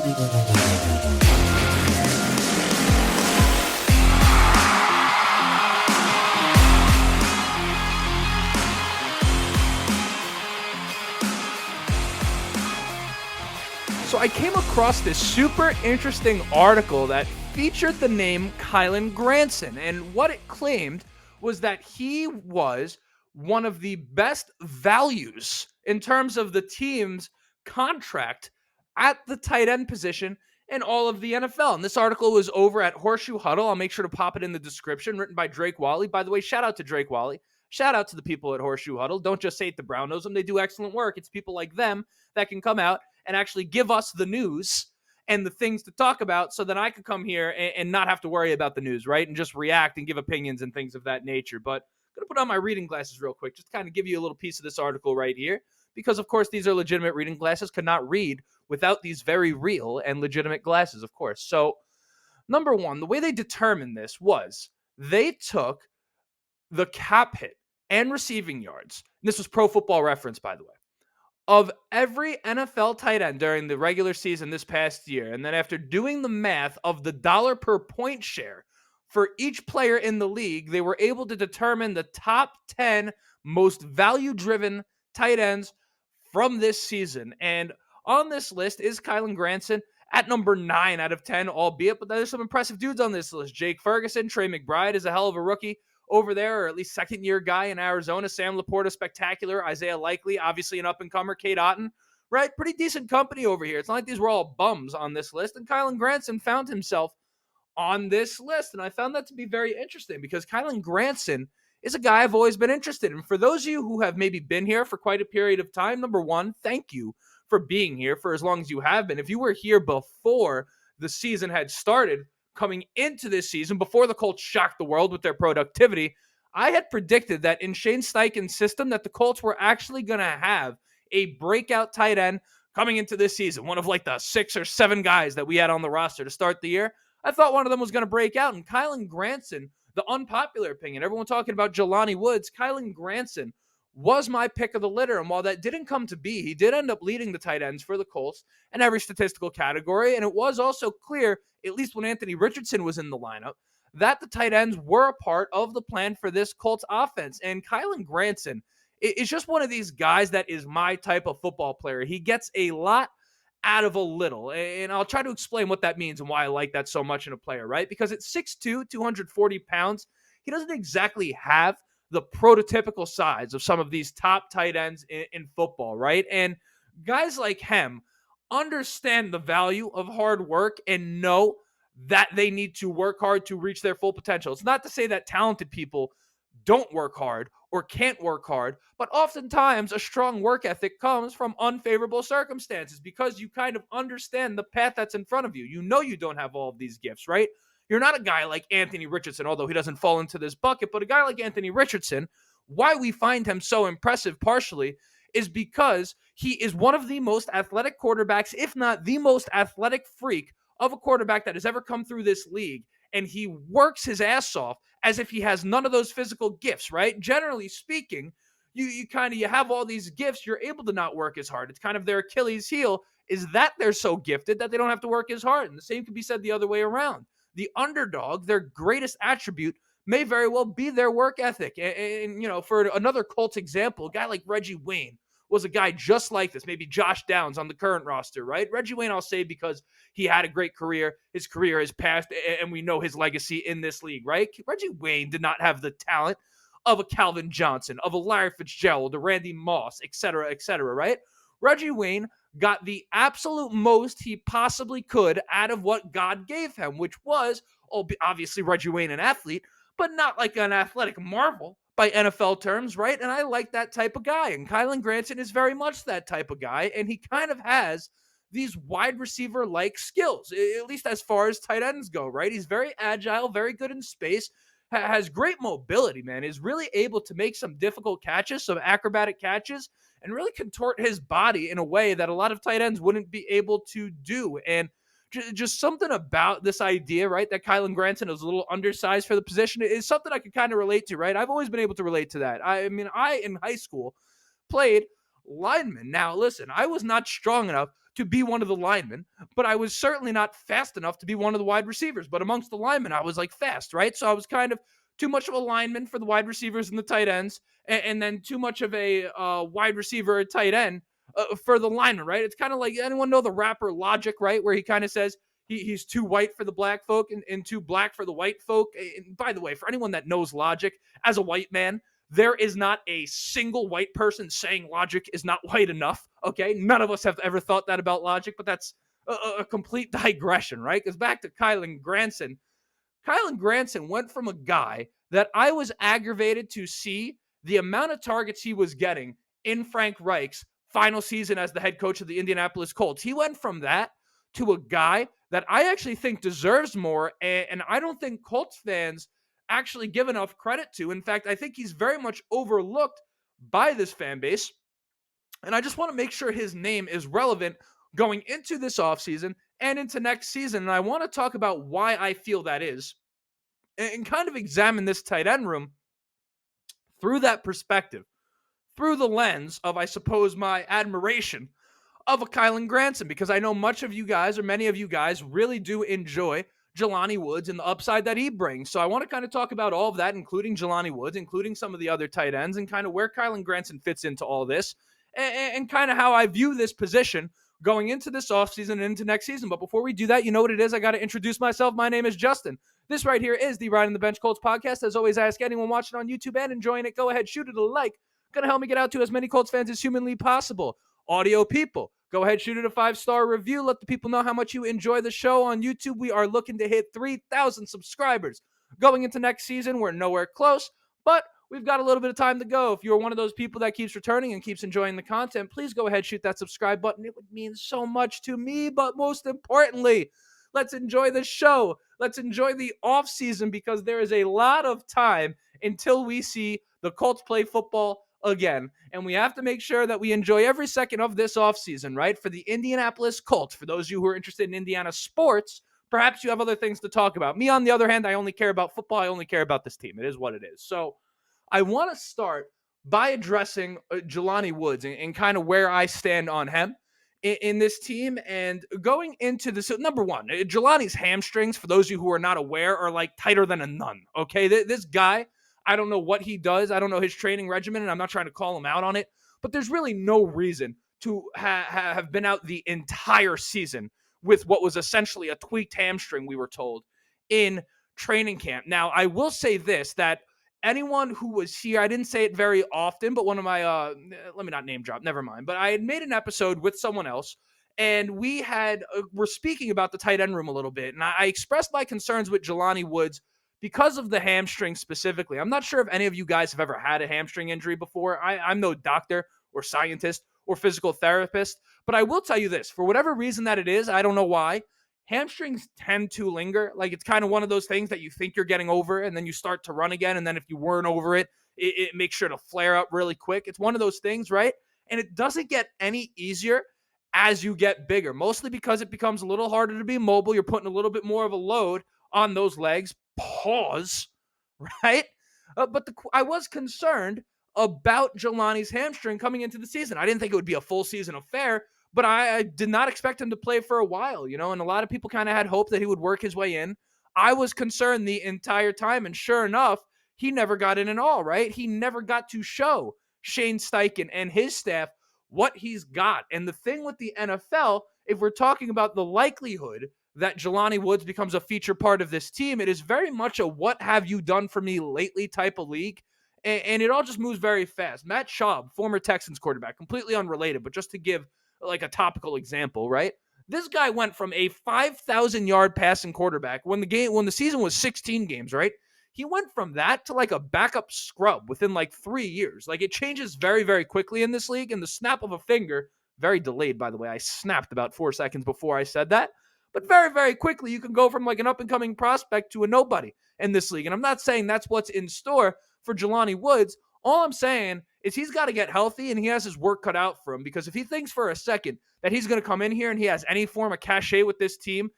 So I came across this super interesting article that featured the name Kylen Granson, and what it claimed was that he was one of the best values in terms of the team's contract at the tight end position in all of the NFL. And this article was over at Horseshoe Huddle. I'll make sure to pop it in the description, written by Drake Wally. By the way, shout out to Drake Wally. Shout out to the people at Horseshoe Huddle. Don't just say it the Brown knows them. They do excellent work. It's people like them that can come out and actually give us the news and the things to talk about so that I could come here and not have to worry about the news, right? And just react and give opinions and things of that nature. But I'm going to put on my reading glasses real quick, just to kind of give you a little piece of this article right here, because of course these are legitimate reading glasses, could not read without these very real and legitimate glasses, of course. So number one, the way they determined this was they took the cap hit and receiving yards. This was Pro Football Reference, by the way, of every NFL tight end during the regular season this past year. And then after doing the math of the dollar per point share for each player in the league, they were able to determine the top 10 most value-driven tight ends from this season. And on this list is Kylen Granson at number 9 out of 10, albeit, but there's some impressive dudes on this list. Jake Ferguson, Trey McBride is a hell of a rookie over there, or at least second-year guy in Arizona. Sam Laporta, spectacular. Isaiah Likely, obviously an up-and-comer. Kate Otten, right? Pretty decent company over here. It's not like these were all bums on this list. And Kylen Granson found himself on this list. And I found that to be very interesting because Kylen Granson is a guy I've always been interested in. For those of you who have maybe been here for quite a period of time, number one, thank you for being here for as long as you have been. If you were here before the season had started, coming into this season, before the Colts shocked the world with their productivity, I had predicted that in Shane Steichen's system that the Colts were actually going to have a breakout tight end coming into this season, one of like the 6 or 7 guys that we had on the roster to start the year. I thought one of them was going to break out, and Kylen Granson, the unpopular opinion, everyone talking about Jelani Woods, Kylen Granson was my pick of the litter. And while that didn't come to be, he did end up leading the tight ends for the Colts in every statistical category. And it was also clear, at least when Anthony Richardson was in the lineup, that the tight ends were a part of the plan for this Colts offense. And Kylen Granson is just one of these guys that is my type of football player. He gets a lot out of a little. And I'll try to explain what that means and why I like that so much in a player, right? Because at 6'2", 240 pounds, he doesn't exactly have the prototypical size of some of these top tight ends in football, right? And guys like him understand the value of hard work and know that they need to work hard to reach their full potential. It's not to say that talented people don't work hard or can't work hard, but oftentimes a strong work ethic comes from unfavorable circumstances because you kind of understand the path that's in front of you. You know you don't have all of these gifts, right? You're not a guy like Anthony Richardson, although he doesn't fall into this bucket, but a guy like Anthony Richardson, why we find him so impressive partially is because he is one of the most athletic quarterbacks, if not the most athletic freak of a quarterback that has ever come through this league. And he works his ass off as if he has none of those physical gifts, right? Generally speaking, you have all these gifts, you're able to not work as hard. It's kind of their Achilles heel is that they're so gifted that they don't have to work as hard. And the same can be said the other way around. The underdog, their greatest attribute may very well be their work ethic. And for another Colts example, a guy like Reggie Wayne was a guy just like this, maybe Josh Downs on the current roster, right? Reggie Wayne, I'll say because he had a great career. His career has passed, and we know his legacy in this league, right? Reggie Wayne did not have the talent of a Calvin Johnson, of a Larry Fitzgerald, a Randy Moss, et cetera, right? Reggie Wayne got the absolute most he possibly could out of what God gave him, which was obviously Reggie Wayne, an athlete, but not like an athletic marvel by NFL terms, right? And I like that type of guy. And Kylen Granson is very much that type of guy. And he kind of has these wide receiver-like skills, at least as far as tight ends go, right? He's very agile, very good in space, has great mobility, man, is really able to make some difficult catches, some acrobatic catches, and really contort his body in a way that a lot of tight ends wouldn't be able to do. And just something about this idea, right, that Kylen Granson is a little undersized for the position is something I could kind of relate to, right? I've always been able to relate to that. I mean, I, in high school, played lineman. Now, listen, I was not strong enough to be one of the linemen, but I was certainly not fast enough to be one of the wide receivers. But amongst the linemen, I was like fast, right? So I was kind of too much of a lineman for the wide receivers and the tight ends, and then too much of a wide receiver or tight end for the lineman, right? It's kind of like, anyone know the rapper Logic, right? Where he kind of says he's too white for the black folk and too black for the white folk. And by the way, for anyone that knows Logic, as a white man, there is not a single white person saying Logic is not white enough. Okay, none of us have ever thought that about Logic, but that's a complete digression, right? Because back to Kylen Granson went from a guy that I was aggravated to see the amount of targets he was getting in Frank Reich's final season as the head coach of the Indianapolis Colts. He went from that to a guy that I actually think deserves more, and I don't think Colts fans actually give enough credit to. In fact, I think he's very much overlooked by this fan base, and I just want to make sure his name is relevant going into this offseason and into next season. And I want to talk about why I feel that is and kind of examine this tight end room through that perspective, through the lens of, I suppose, my admiration of a Kylen Granson, because I know much of you guys, or many of you guys, really do enjoy Jelani Woods and the upside that he brings. So I want to kind of talk about all of that, including Jelani Woods, including some of the other tight ends, and kind of where Kylen Granson fits into all this, and kind of how I view this position going into this offseason and into next season. But before we do that, you know what it is? I got to introduce myself. My name is Justin. This right here is the Riding the Bench Colts podcast. As always, I ask anyone watching on YouTube and enjoying it, go ahead, shoot it a like. Going to help me get out to as many Colts fans as humanly possible. Audio people, go ahead, shoot it a 5-star review. Let the people know how much you enjoy the show on YouTube. We are looking to hit 3,000 subscribers. Going into next season, we're nowhere close, but we've got a little bit of time to go. If you're one of those people that keeps returning and keeps enjoying the content, please go ahead, shoot that subscribe button. It would mean so much to me, but most importantly, let's enjoy the show. Let's enjoy the off season, because there is a lot of time until we see the Colts play football again. And we have to make sure that we enjoy every second of this offseason, right? For the Indianapolis Colts, for those of you who are interested in Indiana sports, perhaps you have other things to talk about. Me, on the other hand, I only care about football. I only care about this team. It is what it is. So I want to start by addressing Jelani Woods and kind of where I stand on him in this team. And going into this, number one, Jelani's hamstrings, for those of you who are not aware, are like tighter than a nun. Okay, this guy, I don't know what he does. I don't know his training regimen, and I'm not trying to call him out on it, but there's really no reason to have been out the entire season with what was essentially a tweaked hamstring, we were told, in training camp. Now, I will say this, that anyone who was here, I didn't say it very often, but one of my, let me not name drop, never mind, but I had made an episode with someone else, and we were speaking about the tight end room a little bit, and I expressed my concerns with Jelani Woods because of the hamstring specifically. I'm not sure if any of you guys have ever had a hamstring injury before. I'm no doctor or scientist or physical therapist, but I will tell you this, for whatever reason that it is, I don't know why, hamstrings tend to linger. Like, it's kind of one of those things that you think you're getting over, and then you start to run again, and then if you weren't over it, it makes sure to flare up really quick. It's one of those things, right? And it doesn't get any easier as you get bigger, mostly because it becomes a little harder to be mobile. You're putting a little bit more of a load on those legs. Pause, right? But I was concerned about Jelani's hamstring coming into the season. I didn't think it would be a full season affair, but I did not expect him to play for a while, and a lot of people kind of had hope that he would work his way in. I was concerned the entire time, and sure enough, he never got in at all, right? He never got to show Shane Steichen and his staff what he's got. And the thing with the NFL, if we're talking about the likelihood that Jelani Woods becomes a feature part of this team, it is very much a what have you done for me lately type of league. And it all just moves very fast. Matt Schaub, former Texans quarterback, completely unrelated, but just to give like a topical example, right? This guy went from a 5,000-yard passing quarterback when the season was 16 games, right? He went from that to like a backup scrub within like 3 years. Like, it changes very, very quickly in this league. And the snap of a finger, very delayed, by the way. I snapped about 4 seconds before I said that. But very, very quickly, you can go from like an up-and-coming prospect to a nobody in this league. And I'm not saying that's what's in store for Jelani Woods. All I'm saying is he's got to get healthy, and he has his work cut out for him, because if he thinks for a second that he's going to come in here and he has any form of cachet with this team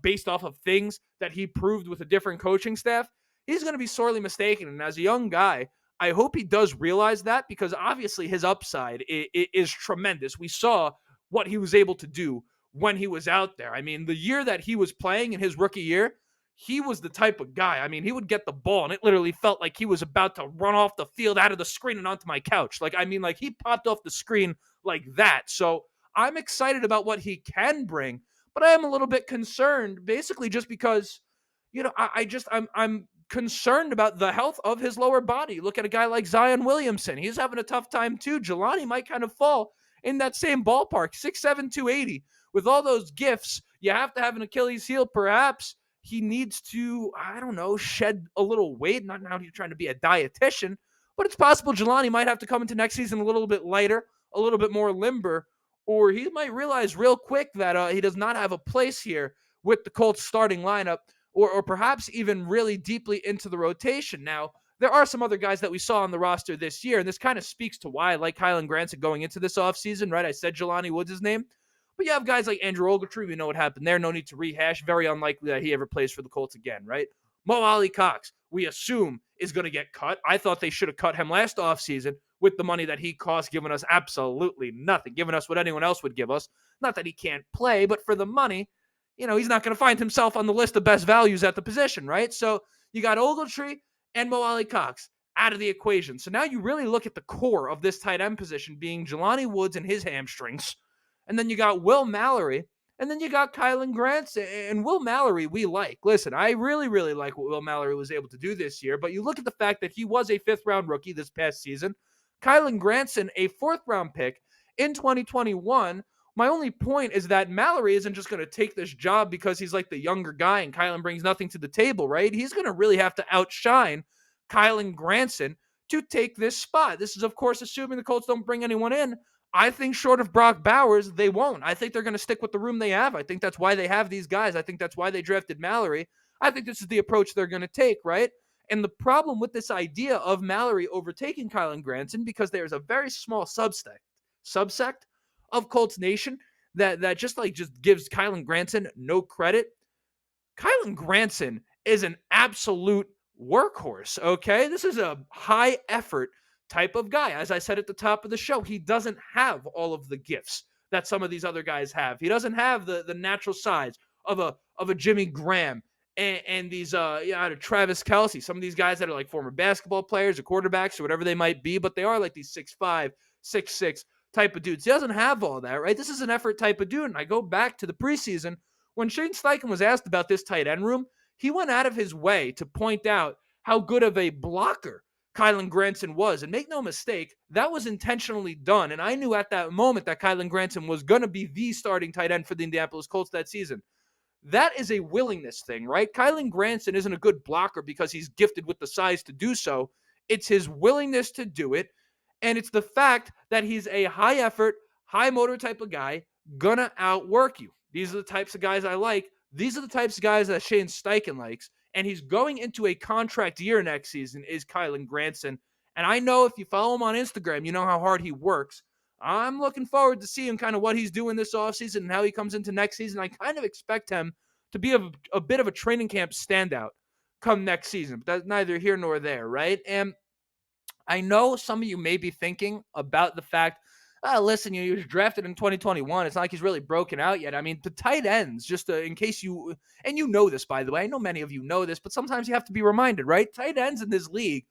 based off of things that he proved with a different coaching staff, he's going to be sorely mistaken. And as a young guy, I hope he does realize that, because obviously his upside is tremendous. We saw what he was able to do when he was out there. I mean, the year that he was playing in his rookie year, he was the type of guy. I mean, he would get the ball and it literally felt like he was about to run off the field out of the screen and onto my couch. Like, I memean, like he popped off the screen like that. So I'm excited about what he can bring, but I am a little bit concerned basically just because, I'm concerned about the health of his lower body. Look at a guy like Zion Williamson. He's having a tough time too. Jelani might kind of fall in that same ballpark, 6'7", 280. With all those gifts, you have to have an Achilles heel, perhaps. He needs to, I don't know, shed a little weight. Not now he's trying to be a dietitian, but it's possible Jelani might have to come into next season a little bit lighter, a little bit more limber, or he might realize real quick that he does not have a place here with the Colts starting lineup, or perhaps even really deeply into the rotation. Now, there are some other guys that we saw on the roster this year, and this kind of speaks to why I like Kylen Granson going into this offseason, right? I said Jelani Woods' name. But you have guys like Andrew Ogletree. We know what happened there. No need to rehash. Very unlikely that he ever plays for the Colts again, right? Mo Alley-Cox, we assume, is going to get cut. I thought they should have cut him last offseason with the money that he cost, giving us absolutely nothing, giving us what anyone else would give us. Not that he can't play, but for the money, he's not going to find himself on the list of best values at the position, right? So you got Ogletree and Mo Alley-Cox out of the equation. So now you really look at the core of this tight end position being Jelani Woods and his hamstrings. And then you got Will Mallory, and then you got Kylen Granson. And Will Mallory, we like. Listen, I really, really like what Will Mallory was able to do this year. But you look at the fact that he was a fifth-round rookie this past season. Kylen Granson, a fourth-round pick in 2021. My only point is that Mallory isn't just going to take this job because he's like the younger guy and Kylen brings nothing to the table, right? He's going to really have to outshine Kylen Granson to take this spot. This is, of course, assuming the Colts don't bring anyone in. I think short of Brock Bowers, they won't. I think they're going to stick with the room they have. I think that's why they have these guys. I think that's why they drafted Mallory. I think this is the approach they're going to take, right? And the problem with this idea of Mallory overtaking Kylen Granson, because there's a very small subsect of Colts Nation that just gives Kylen Granson no credit. Kylen Granson is an absolute workhorse, okay? This is a high effort type of guy. As I said at the top of the show, he doesn't have all of the gifts that some of these other guys have. He doesn't have the natural size of a Jimmy Graham and these Travis Kelce. Some of these guys that are like former basketball players or quarterbacks or whatever they might be, but they are like these 6'5", 6'6" type of dudes. He doesn't have all that, right? This is an effort type of dude. And I go back to the preseason when Shane Steichen was asked about this tight end room. He went out of his way to point out how good of a blocker Kylen Granson was. And make no mistake, that was intentionally done. And I knew at that moment that Kylen Granson was going to be the starting tight end for the Indianapolis Colts that season. That is a willingness thing, right? Kylen Granson isn't a good blocker because he's gifted with the size to do so. It's his willingness to do it. And it's the fact that he's a high effort, high motor type of guy, gonna outwork you. These are the types of guys I like. These are the types of guys that Shane Steichen likes. And he's going into a contract year next season, is Kylen Granson. And I know if you follow him on Instagram, you know how hard he works. I'm looking forward to seeing kind of what he's doing this offseason and how he comes into next season. I kind of expect him to be a bit of a training camp standout come next season. But that's neither here nor there, right? And I know some of you may be thinking about the fact, listen, he was drafted in 2021. It's not like he's really broken out yet. I mean, the tight ends, just in case you, and you know this, by the way, I know many of you know this, but sometimes you have to be reminded, right? Tight ends in this league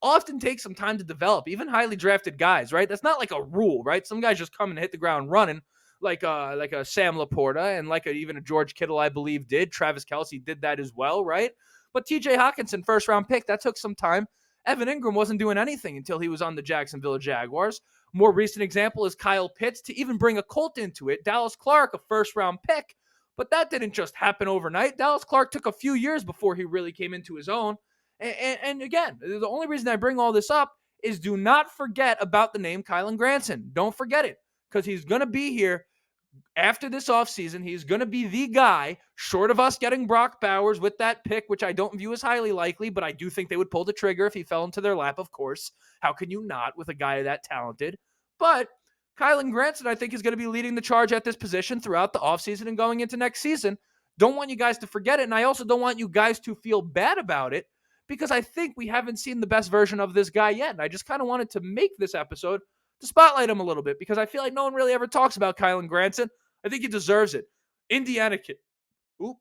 often take some time to develop, even highly drafted guys, right? That's not like a rule, right? Some guys just come and hit the ground running, like a Sam Laporta and even a George Kittle, I believe, did. Travis Kelce did that as well, right? But TJ Hawkinson, first round pick, that took some time. Evan Ingram wasn't doing anything until he was on the Jacksonville Jaguars. More recent example is Kyle Pitts. To even bring a Colt into it, Dallas Clark, a first-round pick. But that didn't just happen overnight. Dallas Clark took a few years before he really came into his own. And again, the only reason I bring all this up is do not forget about the name Kylen Granson. Don't forget it, because he's going to be here after this offseason. He's going to be the guy, short of us getting Brock Bowers with that pick, which I don't view as highly likely, but I do think they would pull the trigger if he fell into their lap, of course. How can you not with a guy that talented? But Kylen Granson, I think, is going to be leading the charge at this position throughout the offseason and going into next season. Don't want you guys to forget it, and I also don't want you guys to feel bad about it, because I think we haven't seen the best version of this guy yet, and I just kind of wanted to make this episode to spotlight him a little bit because I feel like no one really ever talks about Kylen Granson. I think he deserves it. Indiana kid. Oop.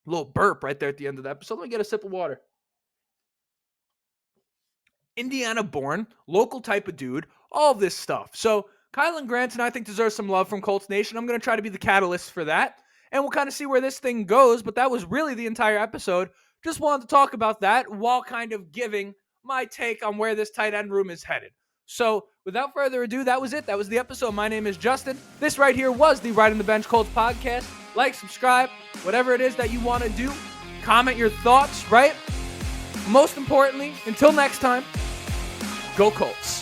A little burp right there at the end of the episode. Let me get a sip of water. Indiana born, local type of dude, all of this stuff. So Kylen Granson, I think, deserves some love from Colts Nation. I'm going to try to be the catalyst for that. And we'll kind of see where this thing goes. But that was really the entire episode. Just wanted to talk about that while kind of giving my take on where this tight end room is headed. So without further ado, that was it. That was the episode. My name is Justin. This right here was the Riding the Bench Colts podcast. Like, subscribe, whatever it is that you want to do. Comment your thoughts, right? Most importantly, until next time, go Colts.